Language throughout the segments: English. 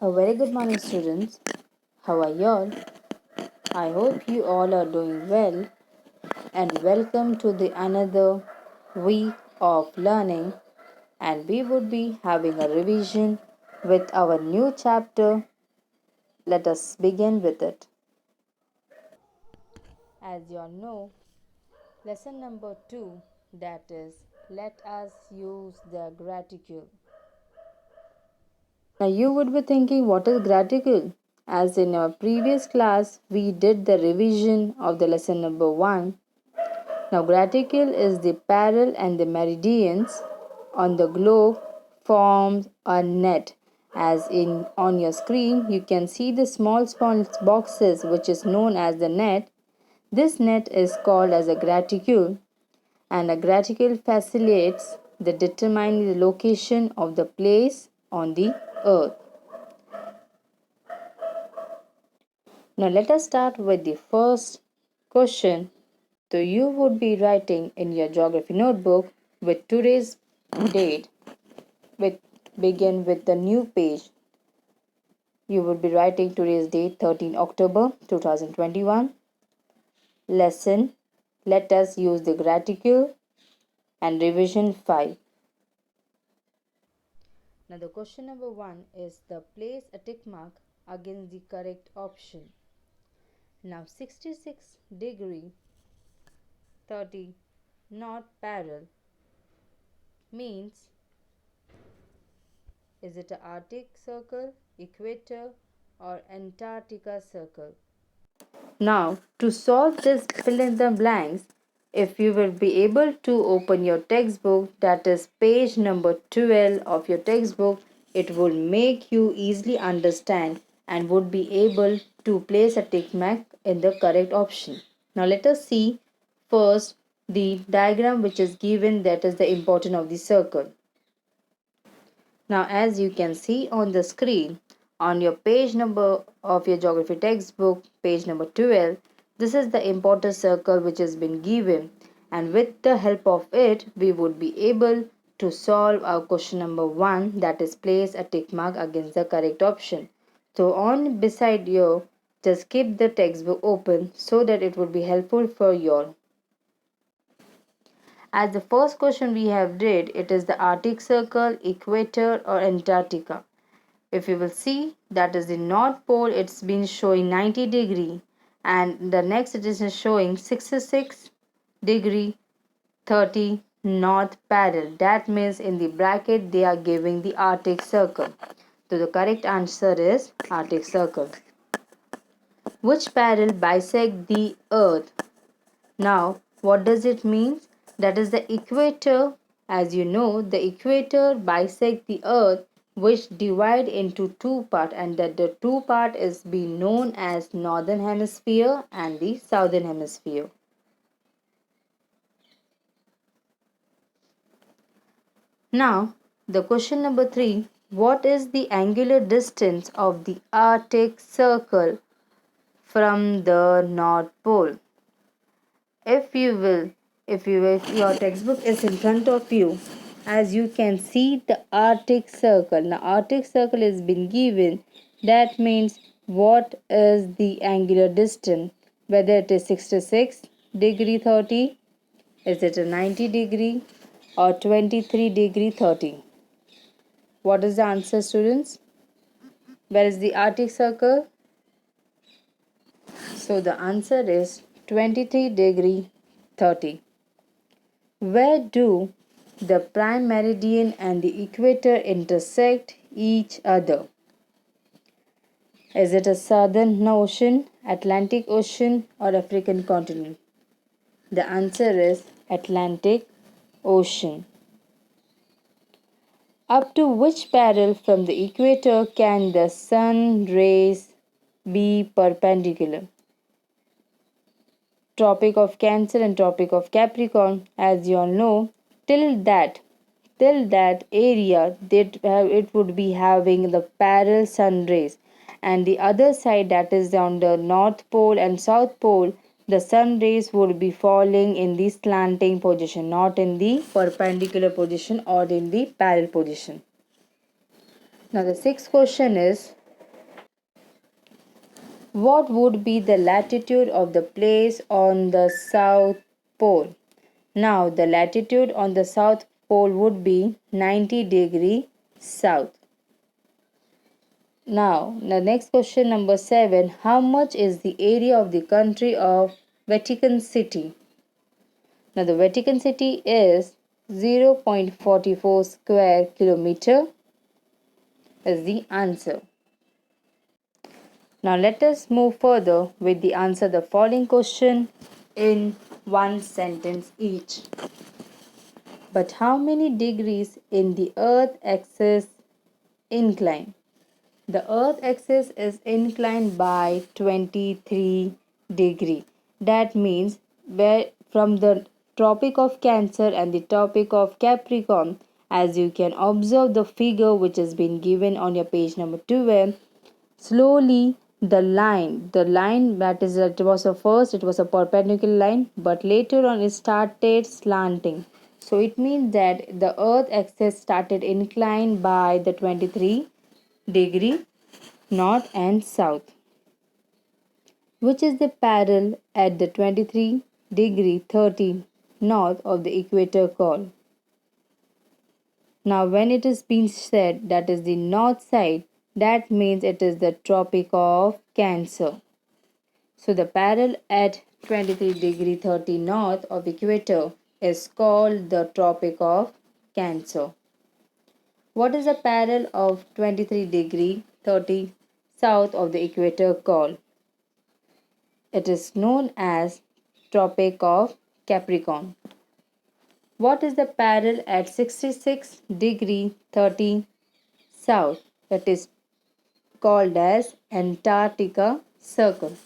A very good morning, students. How are you all? I hope you all are doing well and welcome to the another week of learning, and we would be having a revision with our new chapter. Let us begin with it. As you all know, lesson number 2, that is, let us use the graticule. Now you would be thinking, what is Graticule? As in our previous class, we did the revision of the lesson number 1. Now Graticule is the parallel and the meridians on the globe forms a net. As in on your screen, you can see the small boxes which is known as the net. This net is called as a graticule, and a graticule facilitates the determining the location of the place on the earth. Now let us start with the first question. So you would be writing in your geography notebook with today's date. With begin with the new page. You would be writing today's date 13 October 2021. Lesson, let us use the graticule, and revision 5. Now the question number 1 is the place a tick mark against the correct option. Now 66 degree 30 not parallel means, is it an Arctic circle, equator, or Antarctica circle? Now, to solve this fill in the blanks, if you will be able to open your textbook, that is page number 12 of your textbook, it will make you easily understand and would be able to place a tick mark in the correct option. Now, let us see first the diagram which is given, that is the importance of the circle. Now, as you can see on the screen, on your page number of your geography textbook, page number 12, this is the important circle which has been given, and with the help of it, we would be able to solve our question number 1, that is place a tick mark against the correct option. So on beside you, just keep the textbook open so that it would be helpful for you all. As the first question we have read, it is the Arctic Circle, Equator, or Antarctica. If you will see, that is the North Pole, it's been showing 90 degree, and the next it is showing 66 degree 30 north parallel. That means in the bracket they are giving the Arctic Circle. So the correct answer is Arctic Circle. Which parallel bisect the earth? Now, what does it mean? That is the equator. As you know, the equator bisects the earth, which divide into two parts, and that the two part is being known as northern hemisphere and the southern hemisphere. Now, the question number 3, what is the angular distance of the Arctic Circle from the North Pole? If your textbook is in front of you, as you can see the Arctic Circle. Now Arctic Circle has been given. That means what is the angular distance? Whether it is 66 degree 30, is it a 90 degree, or 23 degree 30? What is the answer, students? Where is the Arctic Circle? So the answer is 23 degree 30. Where do the prime meridian and the equator intersect each other? Is it a southern ocean, Atlantic Ocean, or African continent? The answer is Atlantic Ocean. Up to which parallel from the equator can the sun rays be perpendicular? Tropic of Cancer and Tropic of Capricorn, as you all know, till that area it would be having the parallel sun rays, and the other side, that is on the North Pole and South Pole, the sun rays would be falling in the slanting position, not in the perpendicular position or in the parallel position. Now the sixth question is, What would be the latitude of the place on the South Pole? Now, the latitude on the South Pole would be 90° south. Now, the next question, number 7. How much is the area of the country of Vatican City? Now, the Vatican City is 0.44 square kilometer is the answer. Now, let us move further with the answer the following question in one sentence each. But how many degrees in the earth axis incline? The earth axis is inclined by 23 degree. That means where from the Tropic of Cancer and the Tropic of Capricorn, as you can observe the figure which has been given on your page number 12, slowly the line that is it was a first it was a perpendicular line, but later on it started slanting. So it means that the earth axis started inclined by the 23-degree north and south, which is the parallel at the 23-degree 30 north of the equator called. Now, when it is being said that is the north side, that means it is the Tropic of Cancer. So, the parallel at 23-degree 30 north of equator is called the Tropic of Cancer. What is the parallel of 23-degree 30 south of the equator called? It is known as Tropic of Capricorn. What is the parallel at 66-degree 30 south? It is called as Antarctica Circle.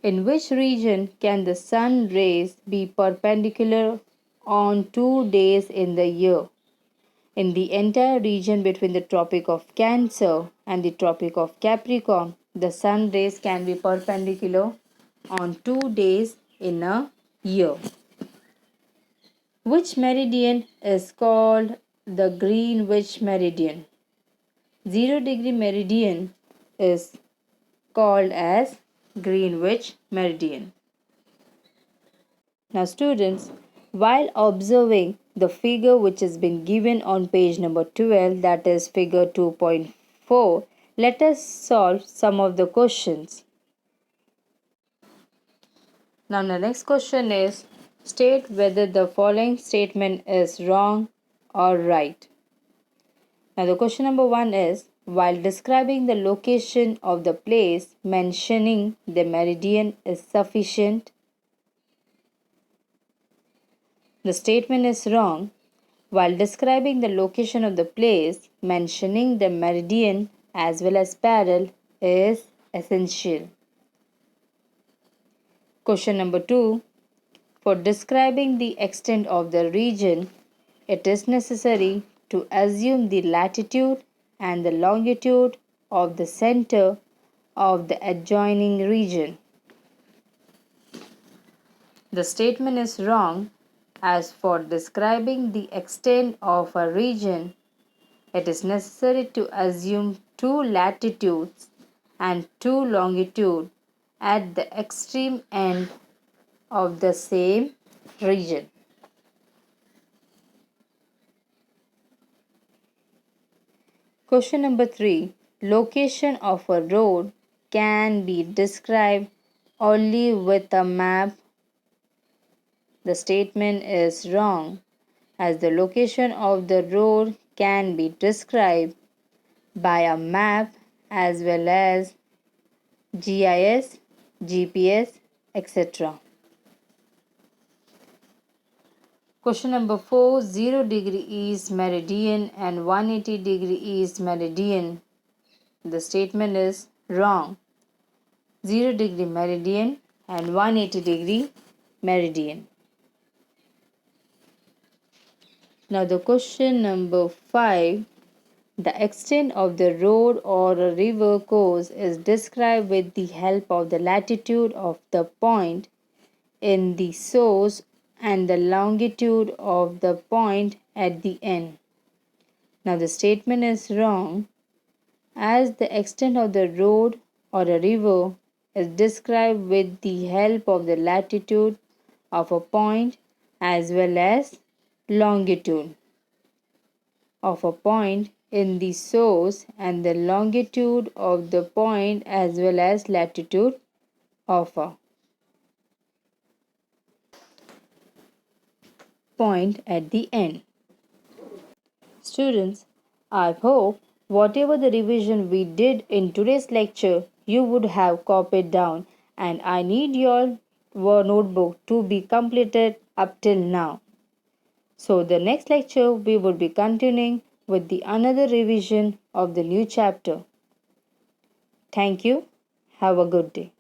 In which region can the sun rays be perpendicular on 2 days in the year? In the entire region between the Tropic of Cancer and the Tropic of Capricorn, the sun rays can be perpendicular on 2 days in a year. Which meridian is called the Greenwich meridian? 0-degree meridian is called as Greenwich meridian. Now students, while observing the figure which has been given on page number 12, that is figure 2.4, let us solve some of the questions. Now the next question is, state whether the following statement is wrong or right. Now the question number 1 is, while describing the location of the place, mentioning the meridian is sufficient. The statement is wrong. While describing the location of the place, mentioning the meridian as well as parallel is essential. Question number 2. For describing the extent of the region, it is necessary to assume the latitude and the longitude of the center of the adjoining region. The statement is wrong, as for describing the extent of a region, it is necessary to assume 2 latitudes and 2 longitudes at the extreme end of the same region. Question number 3. Location of a road can be described only with a map. The statement is wrong, as the location of the road can be described by a map as well as GIS, GPS, etc. Question number 4. 0-degree east meridian and 180-degree east meridian. The statement is wrong. 0-degree meridian and 180-degree meridian. Now the question number 5. The extent of the road or a river course is described with the help of the latitude of the point in the source and the longitude of the point at the end. Now the statement is wrong, as the extent of the road or a river is described with the help of the latitude of a point as well as longitude of a point in the source and the longitude of the point as well as latitude of a point at the end. Students, I hope whatever the revision we did in today's lecture you would have copied down, and I need your notebook to be completed up till now. So the next lecture we will be continuing with the another revision of the new chapter. Thank you. Have a good day.